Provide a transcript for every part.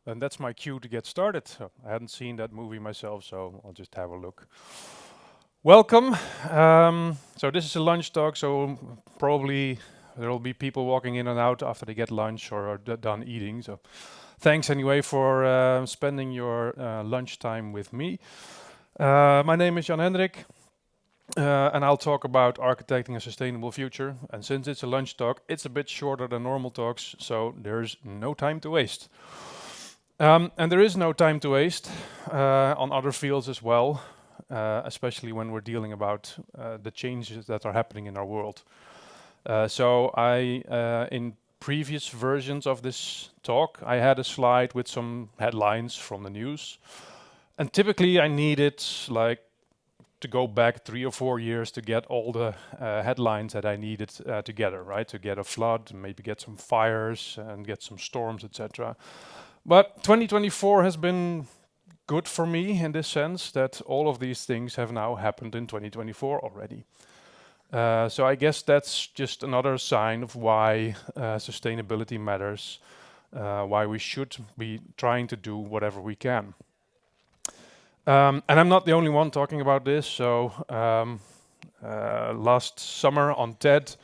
And that's my cue to get started. So I hadn't seen that movie myself, so I'll just have a look. Welcome. So this is a lunch talk, so probably there will be people walking in and out after they get lunch or are done eating. So thanks anyway for spending your lunchtime with me. My name is Jan-Hendrik. And I'll talk about architecting a sustainable future. And since it's a lunch talk, it's a bit shorter than normal talks, so there's no time to waste. And there is no time to waste on other fields as well, especially when we're dealing about the changes that are happening in our world. So in previous versions of this talk, I had a slide with some headlines from the news. And typically I needed to go back 3 or 4 years to get all the headlines that I needed together, right? To get a flood, maybe get some fires and get some storms, etc. But 2024 has been good for me in this sense that all of these things have now happened in 2024 already. So I guess that's just another sign of why sustainability matters, why we should be trying to do whatever we can. And I'm not the only one talking about this. So last summer on TED,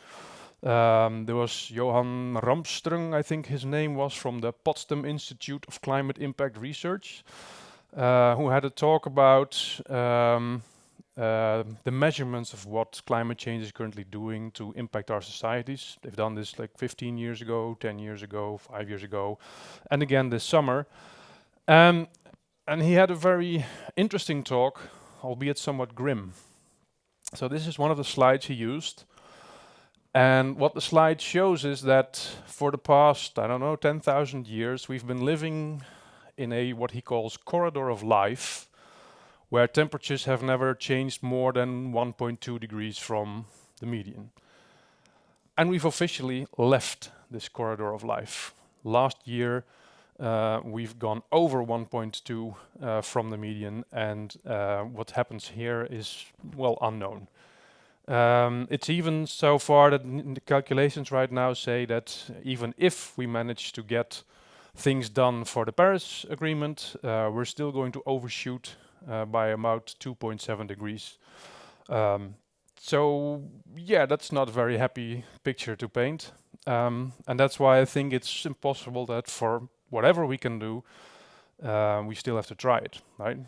there was Johan Ramström, I think his name was, from the Potsdam Institute of Climate Impact Research, who had a talk about the measurements of what climate change is currently doing to impact our societies. They've done this like 15 years ago, 10 years ago, 5 years ago, and again this summer. And he had a very interesting talk, albeit somewhat grim. So this is one of the slides he used. And what the slide shows is that for the past, 10,000 years, we've been living in what he calls corridor of life, where temperatures have never changed more than 1.2 degrees from the median. And we've officially left this corridor of life. Last year, we've gone over 1.2 from the median, and what happens here is, well, unknown. It's even so far that the calculations right now say that even if we manage to get things done for the Paris Agreement, we're still going to overshoot by about 2.7 degrees. So yeah, that's not a very happy picture to paint. And that's why I think it's impossible that for whatever we can do, we still have to try it, right?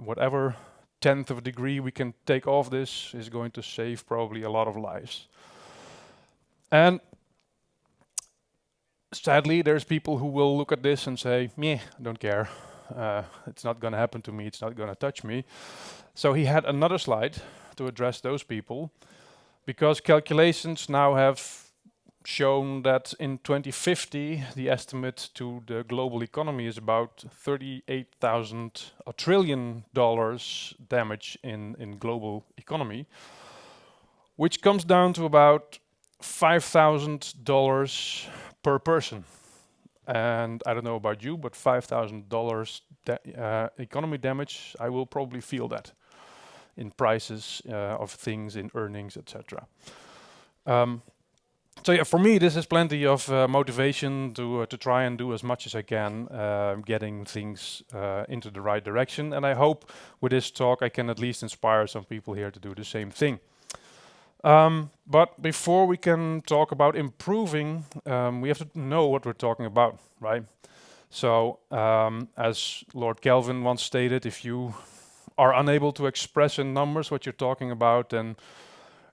Whatever tenth of a degree we can take off this is going to save probably a lot of lives. And sadly, there's people who will look at this and say, meh, I don't care. It's not going to happen to me. It's not going to touch me. So he had another slide to address those people, because calculations now have shown that in 2050, the estimate to the global economy is about $38,000 trillion damage in global economy, which comes down to about $5,000 per person. And I don't know about you, but $5,000 economy damage, I will probably feel that in prices of things, in earnings, etc. So yeah, for me, this is plenty of motivation to try and do as much as I can, getting things into the right direction. And I hope with this talk, I can at least inspire some people here to do the same thing. But before we can talk about improving, we have to know what we're talking about, right? So as Lord Kelvin once stated, if you are unable to express in numbers what you're talking about, then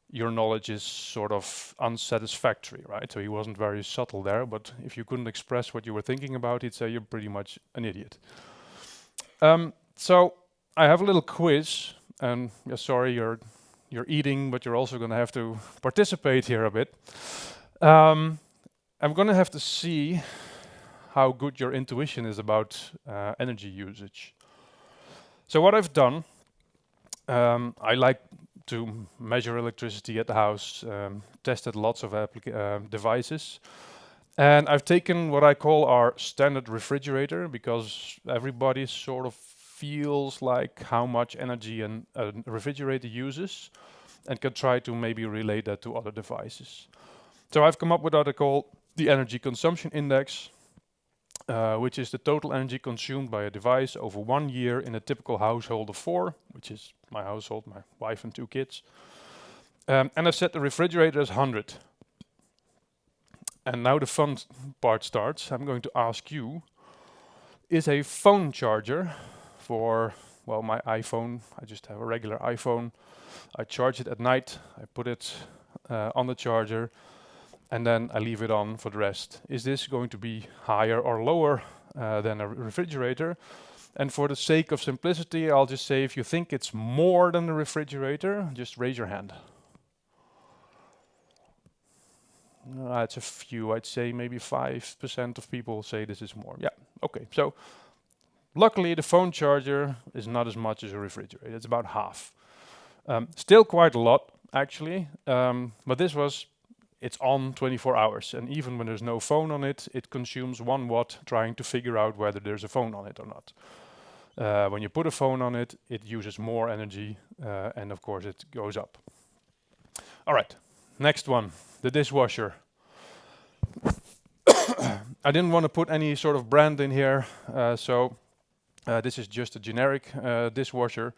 your knowledge is sort of unsatisfactory, right? So he wasn't very subtle there, but if you couldn't express what you were thinking about, he'd say you're pretty much an idiot. So I have a little quiz, and sorry, you're eating, but you're also going to have to participate here a bit. I'm going to have to see how good your intuition is about energy usage. So what I've done, I like to measure electricity at the house, tested lots of devices. And I've taken what I call our standard refrigerator, because everybody sort of feels like how much energy a refrigerator uses, and can try to maybe relate that to other devices. So I've come up with what I call the energy consumption index. which is the total energy consumed by a device over 1 year in a typical household of 4, which is my household, my wife and 2 kids. And I set the refrigerator as 100. And now the fun part starts. I'm going to ask you, is a phone charger for, well, my iPhone, I just have a regular iPhone, I charge it at night, I put it on the charger, and then I leave it on for the rest. Is this going to be higher or lower than a refrigerator? And for the sake of simplicity, I'll just say if you think it's more than the refrigerator, just raise your hand. It's a few, I'd say maybe 5% of people say this is more. Yeah, okay. So luckily the phone charger is not as much as a refrigerator. It's about half. Still quite a lot, actually. But this was, it's on 24 hours. And even when there's no phone on it, it consumes 1 watt trying to figure out whether there's a phone on it or not. When you put a phone on it, it uses more energy. And of course it goes up. All right, next one. The dishwasher. I didn't want to put any sort of brand in here, so this is just a generic dishwasher.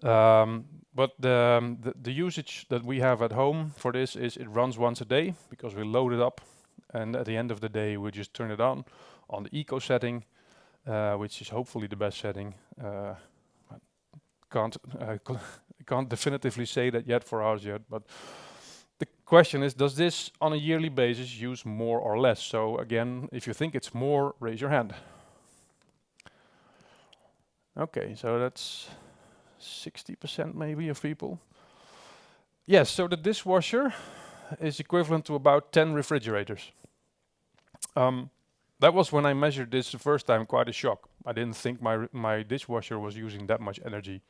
But the usage that we have at home for this is it runs once a day because we load it up, and at the end of the day we just turn it on the eco setting, which is hopefully the best setting. Can't definitively say that yet for ours yet, but the question is, does this on a yearly basis use more or less? So again, if you think it's more, raise your hand. Okay, so that's 60% maybe of people. Yes, so the dishwasher is equivalent to about 10 refrigerators. That was when I measured this the first time quite a shock. I didn't think my dishwasher was using that much energy.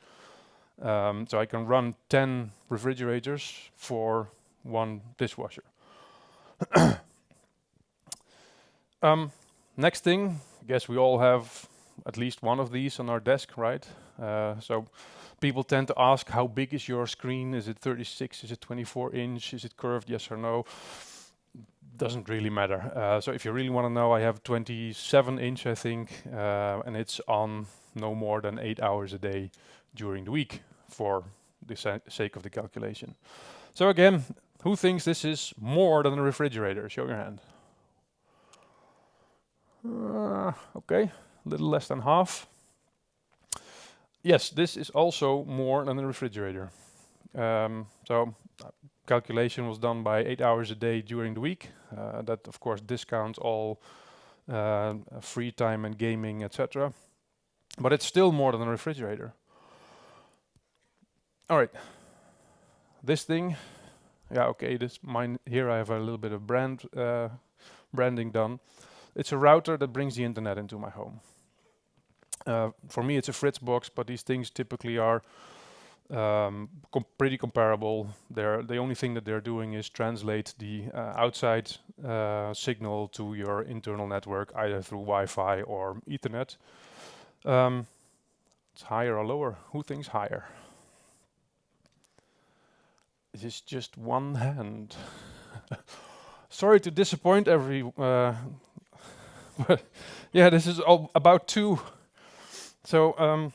So I can run 10 refrigerators for 1 dishwasher. Next thing, I guess we all have at least one of these on our desk, right? So people tend to ask, how big is your screen? Is it 36? Is it 24 inch? Is it curved? Yes or no? Doesn't really matter. So if you really want to know, I have 27 inch, I think, and it's on no more than 8 hours a day during the week for the sake of the calculation. So again, who thinks this is more than a refrigerator? Show your hand. Okay, a little less than half. Yes, this is also more than a refrigerator. So calculation was done by 8 hours a day during the week. That of course discounts all free time and gaming, etc. But it's still more than a refrigerator. All right, this thing, yeah, okay, this mine here. I have a little bit of branding done. It's a router that brings the internet into my home. For me, it's a Fritz box, but these things typically are pretty comparable. The only thing that they're doing is translate the outside signal to your internal network, either through Wi-Fi or Ethernet. It's higher or lower? Who thinks higher? This is just one hand. Sorry to disappoint but yeah, this is all about 2. So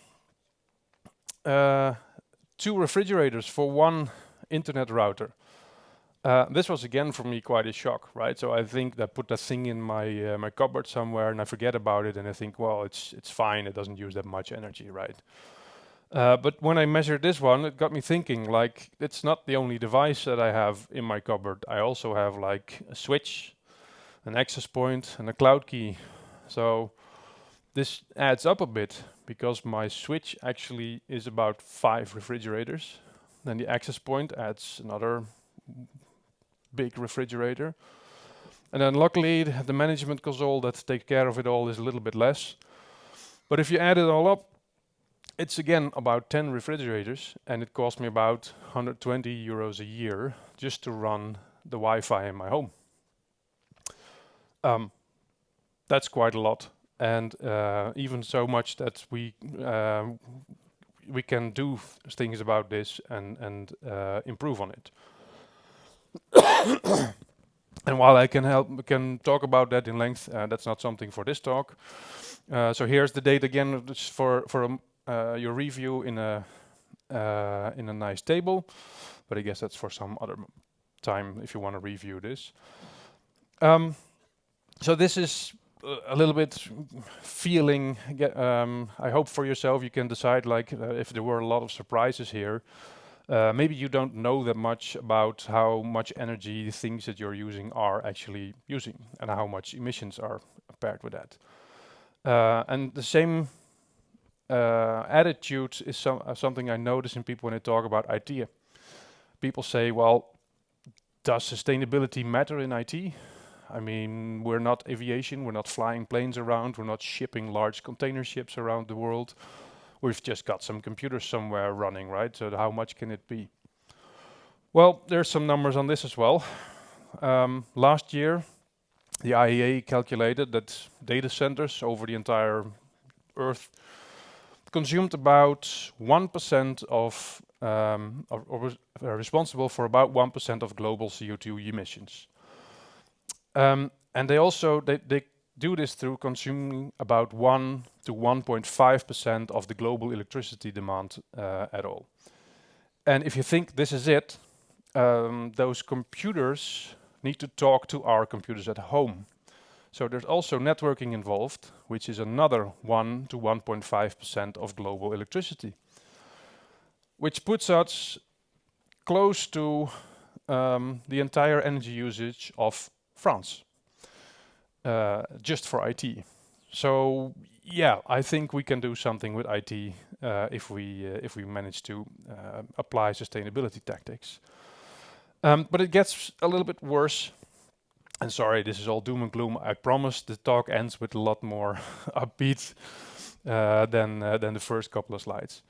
2 refrigerators for 1 internet router. This was again for me quite a shock, right? So I think I put that thing in my my cupboard somewhere, and I forget about it, and I think, well, it's fine. It doesn't use that much energy, right? But when I measured this one, it got me thinking, like, it's not the only device that I have in my cupboard. I also have like a switch, an access point, and a cloud key. So this adds up a bit because my switch actually is about 5 refrigerators. Then the access point adds another big refrigerator. And then luckily the management console that takes care of it all is a little bit less. But if you add it all up, it's again about 10 refrigerators, and it cost me about 120 euros a year just to run the Wi-Fi in my home. That's quite a lot, and even so much that we can do things about this and improve on it. And while I can talk about that in length, that's not something for this talk. So here's the data again for your review in a nice table, but I guess that's for some other time if you want to review this. So this is a little bit feeling. I hope for yourself you can decide like if there were a lot of surprises here. Maybe you don't know that much about how much energy the things that you're using are actually using and how much emissions are paired with that. And the same attitude is something I notice in people when they talk about IT. People say, well, does sustainability matter in IT? I mean, we're not aviation, we're not flying planes around, we're not shipping large container ships around the world. We've just got some computers somewhere running, right? So how much can it be? Well, there's some numbers on this as well. Last year, the IEA calculated that data centers over the entire Earth consumed about 1% of, or responsible for about 1% of global CO2 emissions. And they do this through consuming about 1 to 1.5% of the global electricity demand at all. And if you think this is it, those computers need to talk to our computers at home. So there's also networking involved, which is another 1 to 1.5% of global electricity, which puts us close to the entire energy usage of France, just for IT. So yeah, I think we can do something with IT if we manage to apply sustainability tactics. But it gets a little bit worse. And sorry, this is all doom and gloom. I promise the talk ends with a lot more upbeat than the first couple of slides.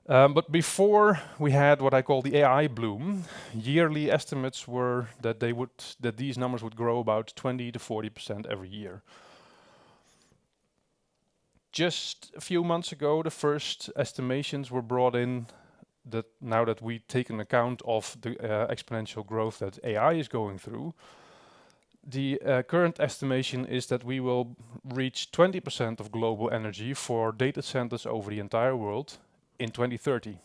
But before we had what I call the AI bloom, yearly estimates were that these numbers would grow about 20 to 40% every year. Just a few months ago, the first estimations were brought in that now that we take an account of the exponential growth that AI is going through, the current estimation is that we will reach 20% of global energy for data centers over the entire world in 2030,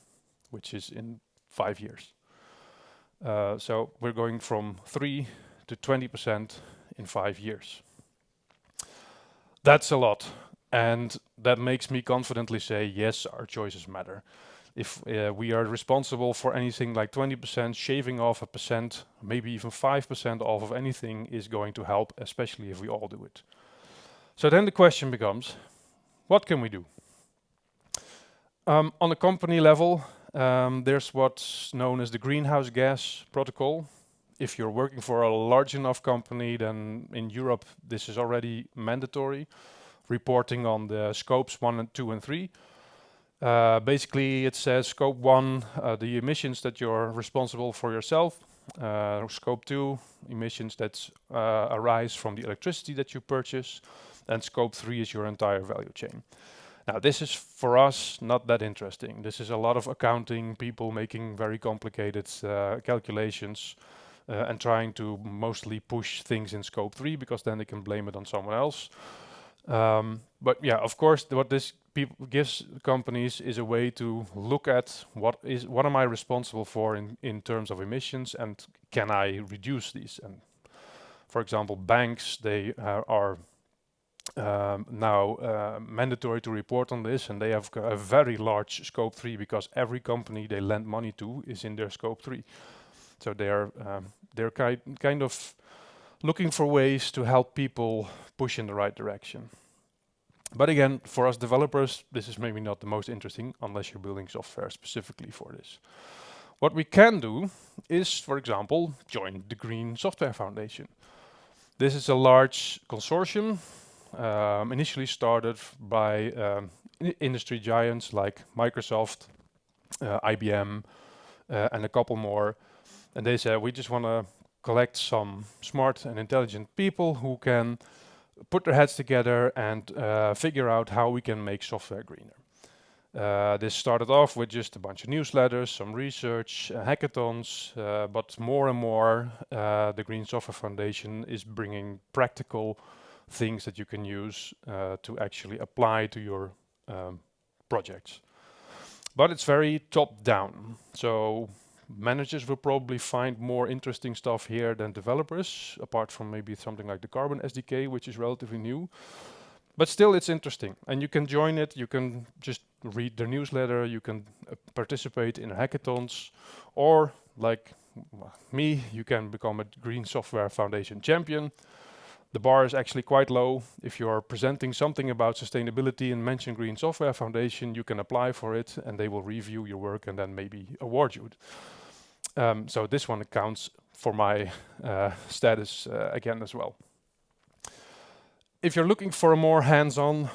which is in 5 years. So we're going from 3 to 20% in 5 years. That's a lot. And that makes me confidently say, yes, our choices matter. If we are responsible for anything like 20%, shaving off a percent, maybe even 5% off of anything is going to help, especially if we all do it. So then the question becomes, what can we do? On a company level, there's what's known as the greenhouse gas protocol. If you're working for a large enough company, then in Europe, this is already mandatory, reporting on the scopes 1 and 2 and 3. Basically, it says scope 1, the emissions that you're responsible for yourself. Scope 2, emissions that arise from the electricity that you purchase. And scope 3 is your entire value chain. Now, this is for us not that interesting. This is a lot of accounting, people making very complicated calculations and trying to mostly push things in scope 3 because then they can blame it on someone else. But yeah, of course, what this gives companies is a way to look at what am I responsible for in terms of emissions, and can I reduce these? And for example, banks, they are now mandatory to report on this, and they have a very large scope 3 because every company they lend money to is in their scope 3. So they're kind of looking for ways to help people push in the right direction. But again, for us developers, this is maybe not the most interesting unless you're building software specifically for this. What we can do is, for example, join the Green Software Foundation. This is a large consortium, initially started by industry giants like Microsoft, IBM, and a couple more. And they said, we just want to collect some smart and intelligent people who can put their heads together and figure out how we can make software greener. This started off with just a bunch of newsletters, some research, hackathons, but more and more the Green Software Foundation is bringing practical things that you can use to actually apply to your projects. But it's very top-down, so managers will probably find more interesting stuff here than developers, apart from maybe something like the Carbon SDK, which is relatively new. But still, it's interesting, and you can join it. You can just read their newsletter. You can participate in hackathons, or like me, you can become a Green Software Foundation champion. The bar is actually quite low. If you are presenting something about sustainability and mention Green Software Foundation, you can apply for it, and they will review your work and then maybe award you. So this one accounts for my status again as well. If you're looking for a more hands-on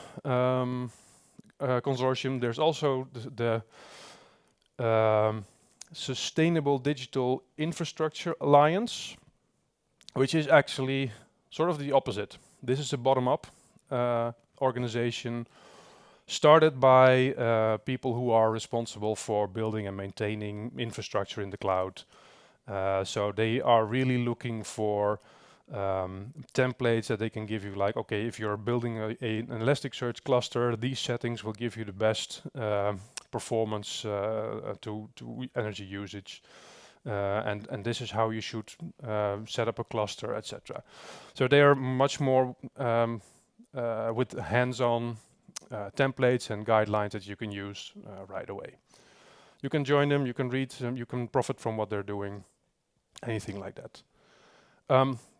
consortium, there's also the Sustainable Digital Infrastructure Alliance, which is actually sort of the opposite. This is a bottom-up organization started by people who are responsible for building and maintaining infrastructure in the cloud. So they are really looking for templates that they can give you, like, okay, if you're building an Elasticsearch cluster, these settings will give you the best performance to energy usage, and this is how you should set up a cluster, etc. So they are much more with hands-on templates and guidelines that you can use right away. You can join them, you can read them, you can profit from what they're doing, anything like that.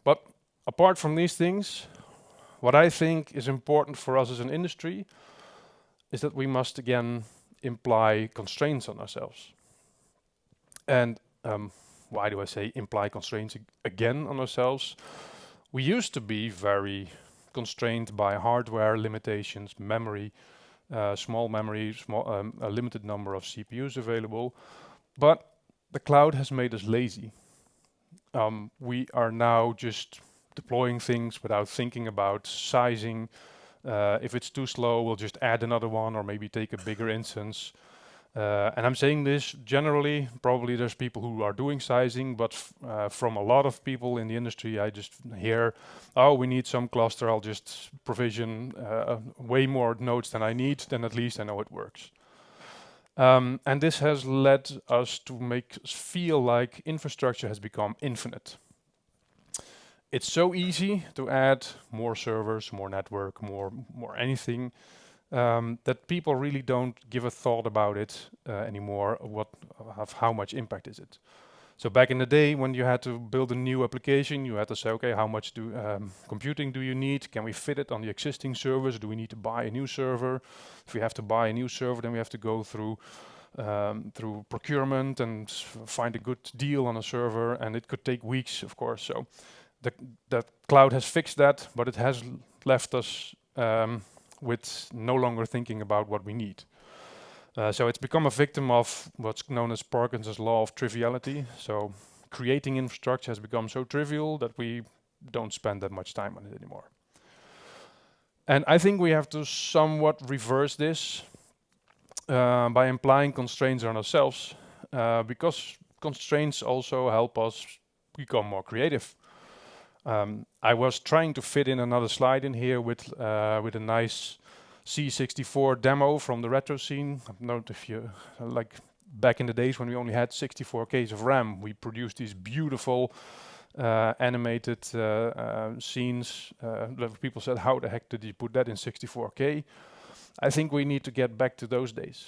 But apart from these things, what I think is important for us as an industry is that we must again imply constraints on ourselves. And why do I say imply constraints again on ourselves? We used to be very constrained by hardware limitations, memory, small memory, a limited number of CPUs available, but the cloud has made us lazy. We are now just deploying things without thinking about sizing. If it's too slow, we'll just add another one or maybe take a bigger instance. And I'm saying this generally, probably there's people who are doing sizing, but from a lot of people in the industry, I just hear, oh, we need some cluster, I'll just provision way more nodes than I need, then at least I know it works. And this has led us to make us feel like infrastructure has become infinite. It's so easy to add more servers, more network, more anything, that people really don't give a thought about it anymore. How much impact is it? So back in the day, when you had to build a new application, you had to say, okay, how much computing do you need? Can we fit it on the existing servers? Do we need to buy a new server? If we have to buy a new server, then we have to go through procurement and find a good deal on a server, and it could take weeks, of course. So the cloud has fixed that, but it has left us with no longer thinking about what we need. So it's become a victim of what's known as Parkinson's law of triviality. So creating infrastructure has become so trivial that we don't spend that much time on it anymore. And I think we have to somewhat reverse this by implying constraints on ourselves, because constraints also help us become more creative. I was trying to fit in another slide in here with a nice C64 demo from the retro scene. I don't know if you like back in the days when we only had 64 Ks of RAM, we produced these beautiful animated scenes. People said, how the heck did you put that in 64K? I think we need to get back to those days.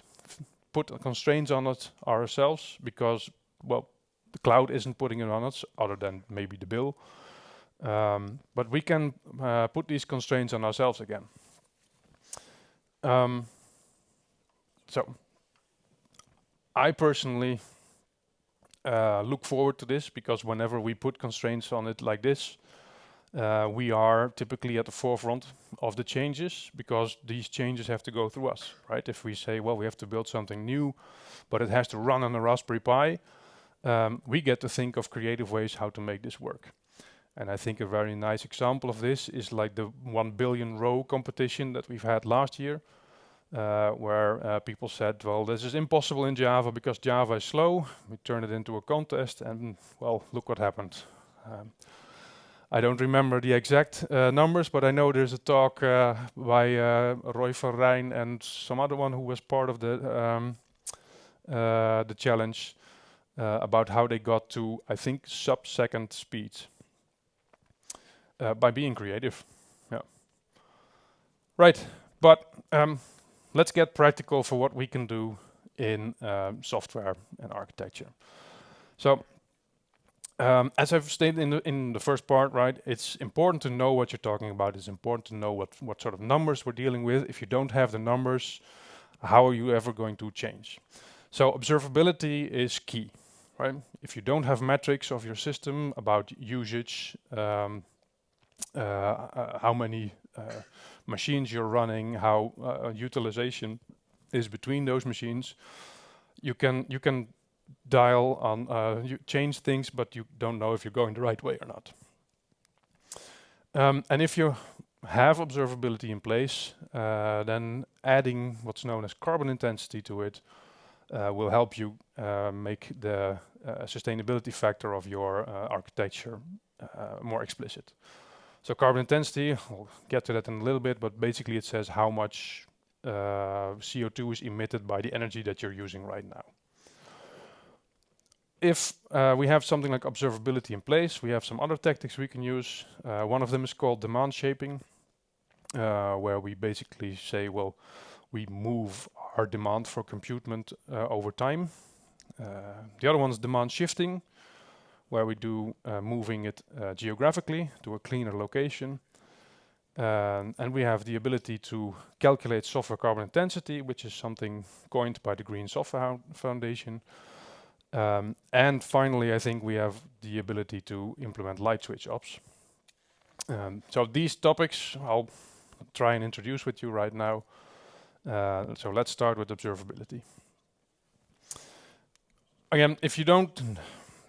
Put constraints on it ourselves, because, well, the cloud isn't putting it on us, other than maybe the bill. But we can put these constraints on ourselves again. So I personally look forward to this, because whenever we put constraints on it like this, we are typically at the forefront of the changes, because these changes have to go through us, right? If we say, well, we have to build something new, but it has to run on a Raspberry Pi, we get to think of creative ways how to make this work. And I think a very nice example of this is like the 1 billion row competition that we've had last year. where people said, well, this is impossible in Java because Java is slow. We turned it into a contest, and well, look what happened. I don't remember the exact numbers, but I know there's a talk by Roy van Rijn and some other one who was part of the challenge about how they got to, I think, sub-second speed by being creative. Yeah. Right, but let's get practical for what we can do in software and architecture. So, as I've stated in the first part, right, it's important to know what you're talking about. It's important to know what sort of numbers we're dealing with. If you don't have the numbers, how are you ever going to change? So observability is key, right? If you don't have metrics of your system about usage, how many machines you're running, how utilization is between those machines, you can dial on, you change things, but you don't know if you're going the right way or not. And if you have observability in place, then adding what's known as carbon intensity to it will help you make the sustainability factor of your architecture more explicit. So carbon intensity, I'll get to that in a little bit, but basically it says how much CO2 is emitted by the energy that you're using right now. If we have something like observability in place, we have some other tactics we can use. One of them is called demand shaping, where we basically say, well, we move our demand for compute over time. The other one is demand shifting, where we do moving it geographically to a cleaner location. And we have the ability to calculate software carbon intensity, which is something coined by the Green Software Foundation. And finally, I think we have the ability to implement light switch ops. So these topics I'll try and introduce with you right now. So let's start with observability. Again, if you don't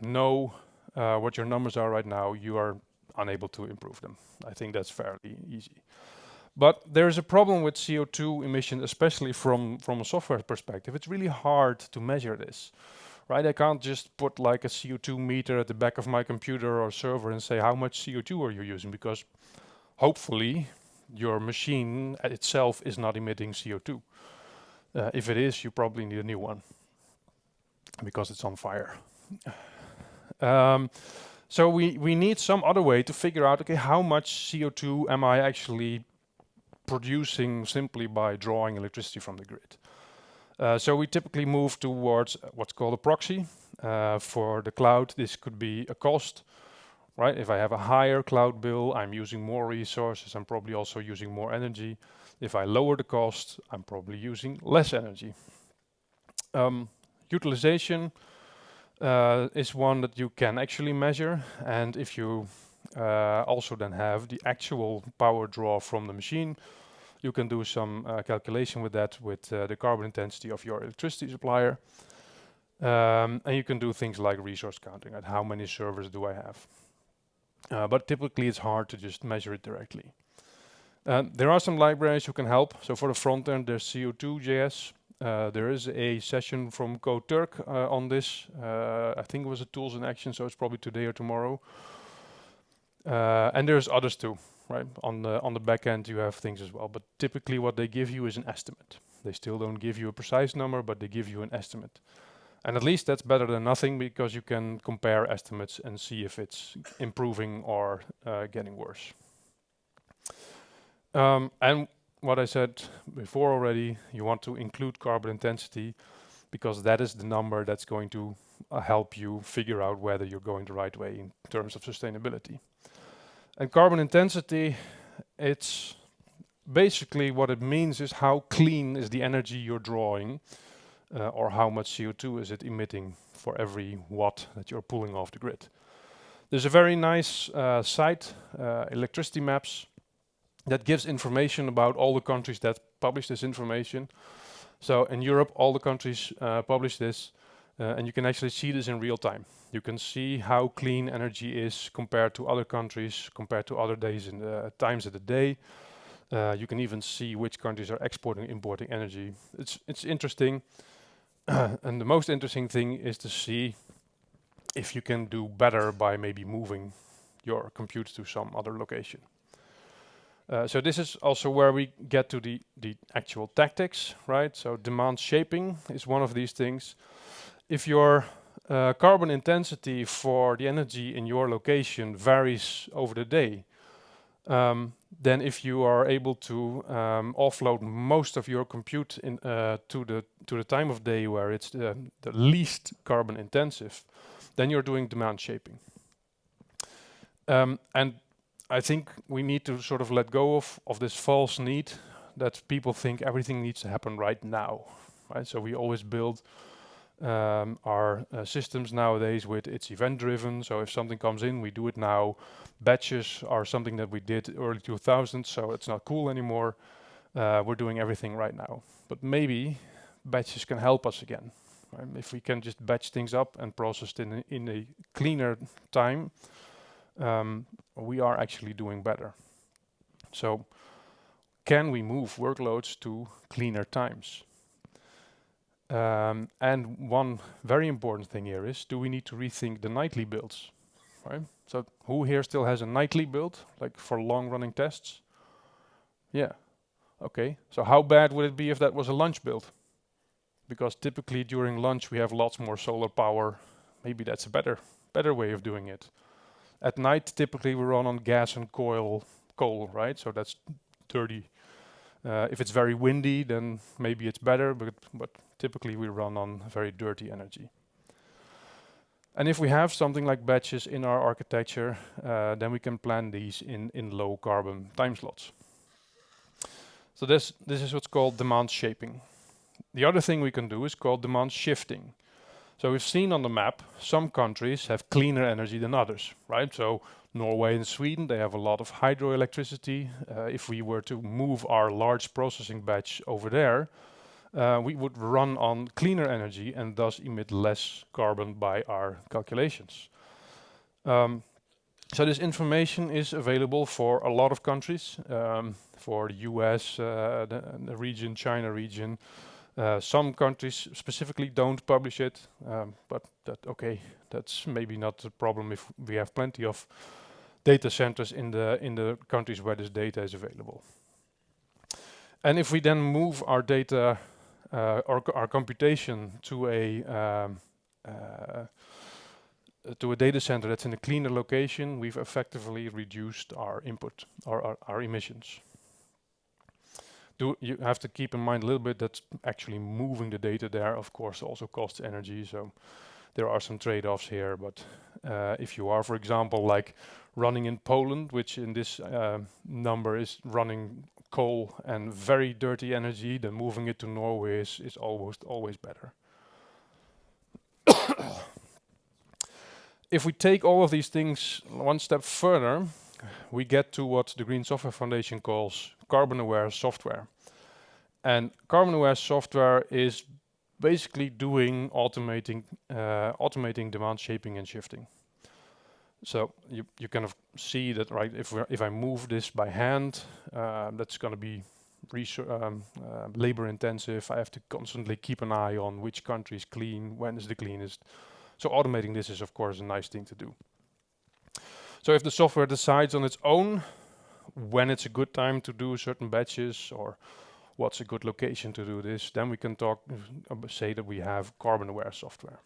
know what your numbers are right now, you are unable to improve them. I think that's fairly easy. But there's a problem with CO2 emissions, especially from a software perspective. It's really hard to measure this, right? I can't just put like a CO2 meter at the back of my computer or server and say how much CO2 are you using, because hopefully your machine itself is not emitting CO2. If it is, you probably need a new one because it's on fire. So we need some other way to figure out, okay, how much CO2 am I actually producing simply by drawing electricity from the grid? So we typically move towards what's called a proxy. For the cloud, this could be a cost, right? If I have a higher cloud bill, I'm using more resources, I'm probably also using more energy. If I lower the cost, I'm probably using less energy. Utilization is one that you can actually measure, and if you also then have the actual power draw from the machine, you can do some calculation with that with the carbon intensity of your electricity supplier. And you can do things like resource counting, at how many servers do I have. But typically it's hard to just measure it directly. There are some libraries who can help. So for the front end, there's CO2.js. There is a session from Code Turk on this. I think it was a tools in action, so it's probably today or tomorrow. And there's others too, right? On the back end, you have things as well. But typically what they give you is an estimate. They still don't give you a precise number, but they give you an estimate. And at least that's better than nothing, because you can compare estimates and see if it's improving or getting worse. And what I said before already, you want to include carbon intensity, because that is the number that's going to help you figure out whether you're going the right way in terms of sustainability. And carbon intensity, it's basically what it means is how clean is the energy you're drawing, or how much CO2 is it emitting for every watt that you're pulling off the grid. There's a very nice site, Electricity Maps, that gives information about all the countries that publish this information. So in Europe, all the countries publish this, and you can actually see this in real time. You can see how clean energy is compared to other countries, compared to other days in the times of the day. You can even see which countries are exporting, importing energy. It's interesting, and the most interesting thing is to see if you can do better by maybe moving your compute to some other location. So this is also where we get to the actual tactics, right? So demand shaping is one of these things. If your carbon intensity for the energy in your location varies over the day, then if you are able to offload most of your compute to the time of day where it's the least carbon intensive, then you're doing demand shaping. And I think we need to sort of let go of this false need that people think everything needs to happen right now, right? So we always build our systems nowadays with it's event driven. So if something comes in, we do it now. Batches are something that we did early 2000s, so it's not cool anymore. We're doing everything right now. But maybe batches can help us again. Right? If we can just batch things up and process it in a cleaner time, we are actually doing better. So can we move workloads to cleaner times? And one very important thing here is, do we need to rethink the nightly builds? Right? So who here still has a nightly build, like for long running tests? Yeah. Okay. So how bad would it be if that was a lunch build? Because typically during lunch we have lots more solar power. Maybe that's a better way of doing it. At night, typically we run on gas and coal, right? So that's dirty. If it's very windy, then maybe it's better, but typically we run on very dirty energy. And if we have something like batches in our architecture, then we can plan these in low carbon time slots. So this is what's called demand shaping. The other thing we can do is called demand shifting. So we've seen on the map, some countries have cleaner energy than others, right? So Norway and Sweden, they have a lot of hydroelectricity. If we were to move our large processing batch over there, we would run on cleaner energy and thus emit less carbon by our calculations. So this information is available for a lot of countries, for the US, the region, China region. Some countries specifically don't publish it, but that's maybe not a problem if we have plenty of data centers in the countries where this data is available. And if we then move our data or our computation to a data center that's in a cleaner location, we've effectively reduced our input or our emissions. You have to keep in mind a little bit that actually moving the data there, of course, also costs energy. So there are some trade-offs here. But if you are, for example, like running in Poland, which in this number is running coal and very dirty energy, then moving it to Norway is almost always better. If we take all of these things one step further, we get to what the Green Software Foundation calls Carbonaware software. And Carbonaware software is basically doing automating demand shaping and shifting. So you kind of see that, right? If I move this by hand, that's going to be labor intensive. I have to constantly keep an eye on which country is clean, when is the cleanest. So automating this is, of course, a nice thing to do. So if the software decides on its own when it's a good time to do certain batches or what's a good location to do this, then we can say that we have Carbonaware software.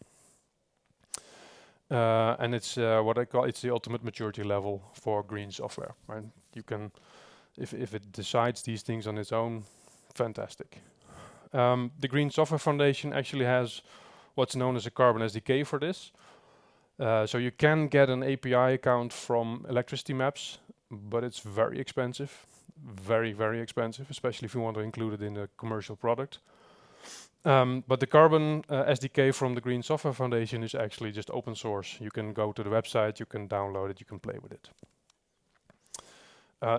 And it's what I call, it's the ultimate maturity level for green software. Right? You can, if it decides these things on its own, fantastic. The Green Software Foundation actually has what's known as a Carbon SDK for this. So you can get an API account from Electricity Maps, but it's very expensive, very, very expensive, especially if you want to include it in a commercial product. But the Carbon SDK from the Green Software Foundation is actually just open source. You can go to the website, you can download it, you can play with it.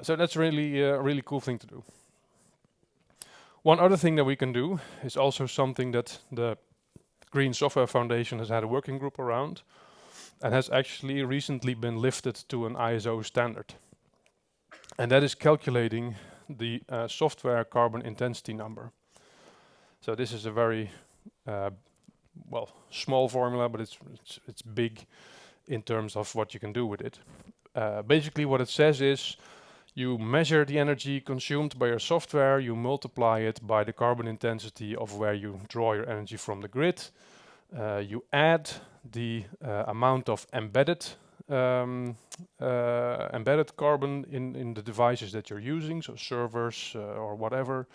So that's really a really cool thing to do. One other thing that we can do is also something that the Green Software Foundation has had a working group around and has actually recently been lifted to an ISO standard. And that is calculating the software carbon intensity number. So this is a very small formula, but it's big in terms of what you can do with it. Basically, what it says is you measure the energy consumed by your software, you multiply it by the carbon intensity of where you draw your energy from the grid. You add the amount of embedded carbon in the devices that you're using, so servers or whatever,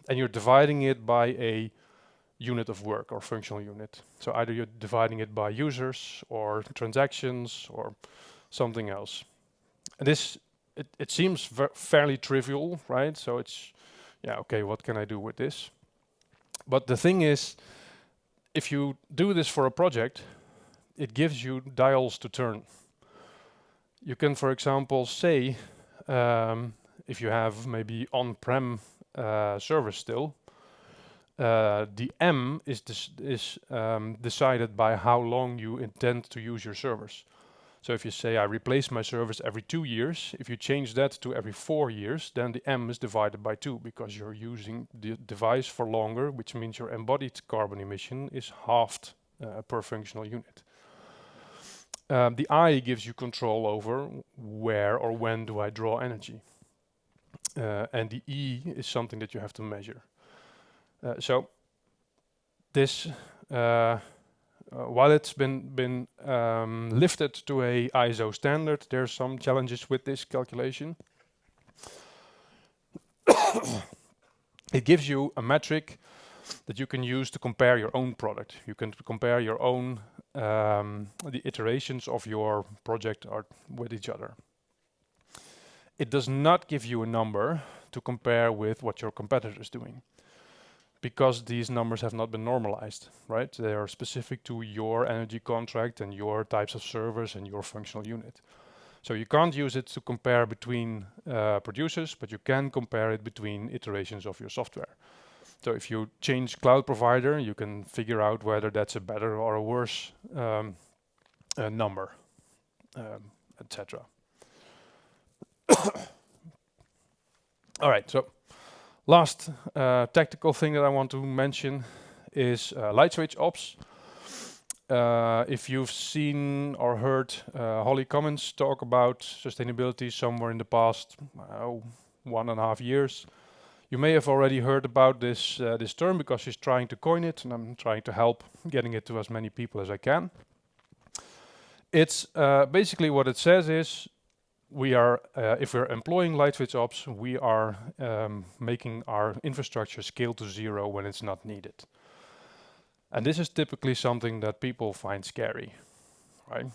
and you're dividing it by a unit of work or functional unit. So either you're dividing it by users or transactions or something else. And this, it seems fairly trivial, right? So it's, yeah, okay, what can I do with this? But the thing is, if you do this for a project, it gives you dials to turn. You can, for example, say, if you have maybe on-prem servers still, the M is decided by how long you intend to use your servers. So if you say I replace my servers every 2 years, if you change that to every 4 years, then the M is divided by 2 because you're using the device for longer, which means your embodied carbon emission is halved per functional unit. The I gives you control over where or when do I draw energy. And the E is something that you have to measure. So this, while it's been lifted to a ISO standard, there's some challenges with this calculation. It gives you a metric that you can use to compare your own product. You can compare your own, the iterations of your project are with each other. It does not give you a number to compare with what your competitor is doing, because these numbers have not been normalized, right? They are specific to your energy contract and your types of servers and your functional unit. So you can't use it to compare between producers, but you can compare it between iterations of your software. So if you change cloud provider, you can figure out whether that's a better or a worse number, etc. All right, so last tactical thing that I want to mention is light switch ops. If you've seen or heard Holly Cummins talk about sustainability somewhere in the past 1.5 years, you may have already heard about this term because she's trying to coin it, and I'm trying to help getting it to as many people as I can. It's basically what it says is, we are, if we're employing light switch ops, we are making our infrastructure scale to zero when it's not needed. And this is typically something that people find scary, right?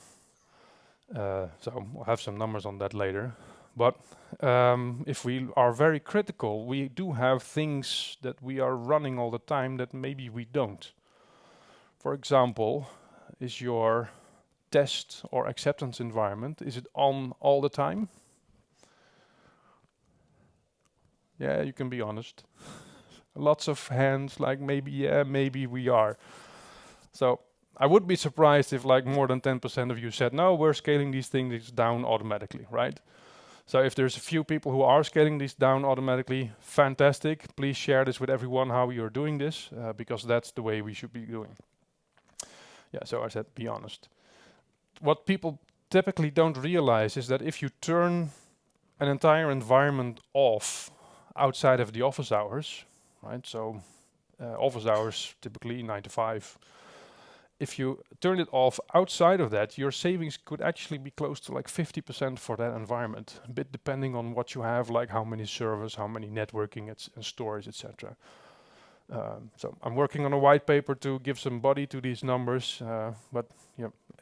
So we'll have some numbers on that later. But if we are very critical, we do have things that we are running all the time that maybe we don't. For example, is your test or acceptance environment, is it on all the time? Yeah, you can be honest. Lots of hands, like maybe, yeah, maybe we are. So I would be surprised if like more than 10% of you said, no, we're scaling these things down automatically, right? So if there's a few people who are scaling these down automatically, fantastic. Please share this with everyone, how you're doing this, because that's the way we should be doing. Yeah, so I said, be honest. What people typically don't realize is that if you turn an entire environment off outside of the office hours, right? So office hours typically 9 to 5. If you turn it off outside of that, your savings could actually be close to like 50% for that environment, a bit depending on what you have, like how many servers, how many networking and storage, etc. So I'm working on a white paper to give some body to these numbers, but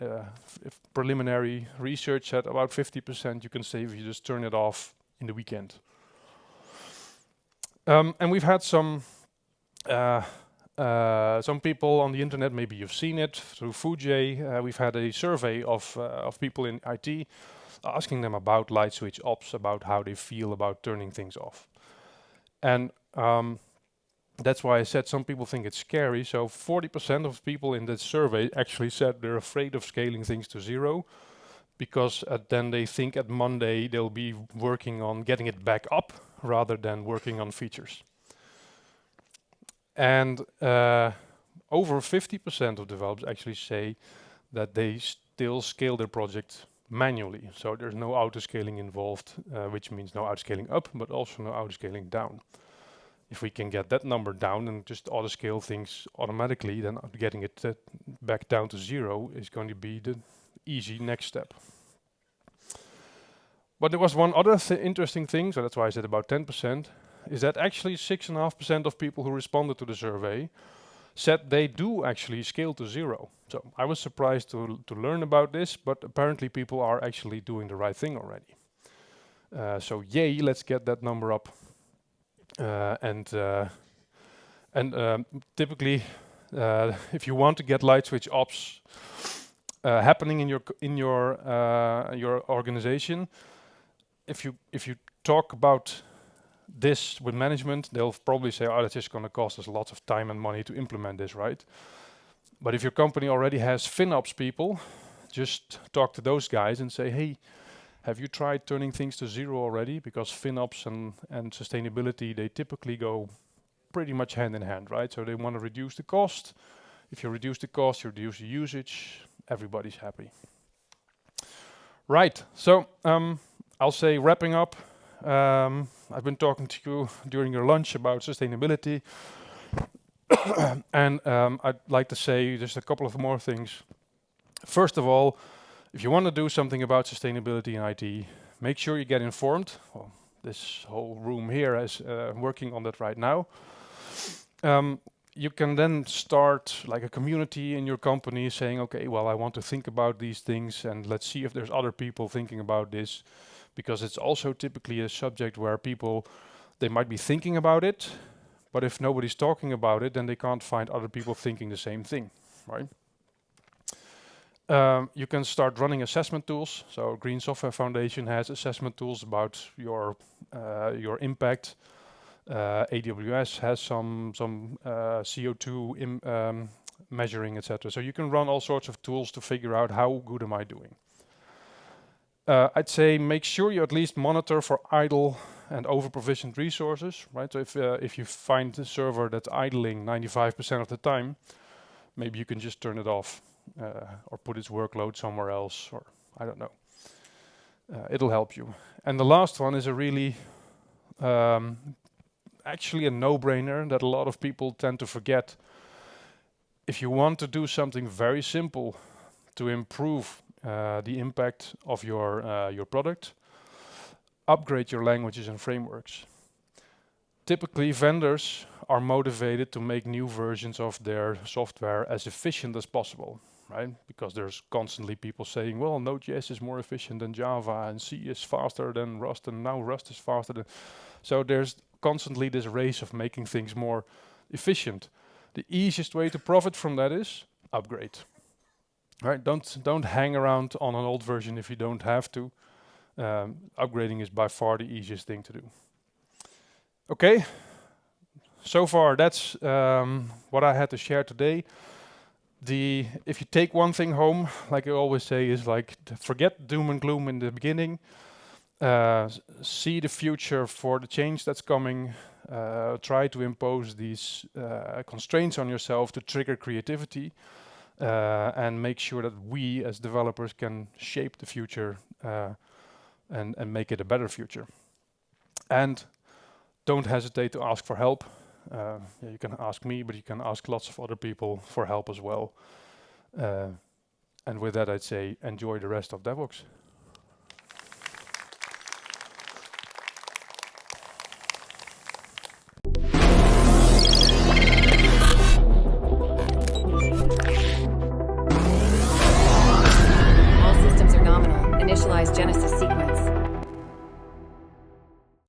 if preliminary research said about 50% you can save if you just turn it off in the weekend. And we've had some people on the internet, maybe you've seen it through Fujay. We've had a survey of people in IT asking them about light switch ops, about how they feel about turning things off. And that's why I said some people think it's scary. So 40% of people in that survey actually said they're afraid of scaling things to zero. because then they think at Monday they'll be working on getting it back up rather than working on features. And over 50% of developers actually say that they still scale their project manually. So there's no auto-scaling involved, which means no auto-scaling up, but also no auto-scaling down. If we can get that number down and just auto-scale things automatically, then getting it back down to 0 is going to be the easy next step. But there was one other interesting thing, so that's why I said about 10%, is that actually 6.5% of people who responded to the survey said they do actually scale to 0. So I was surprised to learn about this, but apparently people are actually doing the right thing already. So yay, let's get that number up. Typically, if you want to get light switch ops happening in your organization, if you talk about this with management, they'll probably say, "Oh, that's just going to cost us lots of time and money to implement this, right?" But if your company already has FinOps people, just talk to those guys and say, "Hey, have you tried turning things to 0 already?" Because FinOps and sustainability, they typically go pretty much hand in hand, right? So they want to reduce the cost. If you reduce the cost, you reduce the usage, everybody's happy. Right, so I'll say wrapping up, I've been talking to you during your lunch about sustainability. And I'd like to say just a couple of more things. First of all, if you want to do something about sustainability in IT, make sure you get informed. Well, this whole room here is working on that right now. You can then start like a community in your company saying, okay, well, I want to think about these things and let's see if there's other people thinking about this, because it's also typically a subject where people, they might be thinking about it, but if nobody's talking about it, then they can't find other people thinking the same thing, right? You can start running assessment tools. So Green Software Foundation has assessment tools about your impact. AWS has some CO2 measuring, etc. So you can run all sorts of tools to figure out how good am I doing. I'd say make sure you at least monitor for idle and over-provisioned resources, right? So if you find a server that's idling 95% of the time, maybe you can just turn it off or put its workload somewhere else, or I don't know. It'll help you. And the last one is a really actually a no-brainer that a lot of people tend to forget. If you want to do something very simple to improve the impact of your product, upgrade your languages and frameworks. Typically, vendors are motivated to make new versions of their software as efficient as possible, right? Because there's constantly people saying, well, Node.js is more efficient than Java, and C is faster than Rust, and now Rust is faster than... So there's constantly this race of making things more efficient. The easiest way to profit from that is upgrade. Right? Don't hang around on an old version if you don't have to. Upgrading is by far the easiest thing to do. Okay, so far that's what I had to share today. If you take one thing home, like I always say, is like forget doom and gloom in the beginning. See the future for the change that's coming. Try to impose these constraints on yourself to trigger creativity. And make sure that we as developers can shape the future and make it a better future. And don't hesitate to ask for help. You can ask me, but you can ask lots of other people for help as well. And with that, I'd say enjoy the rest of DevOps. Genesis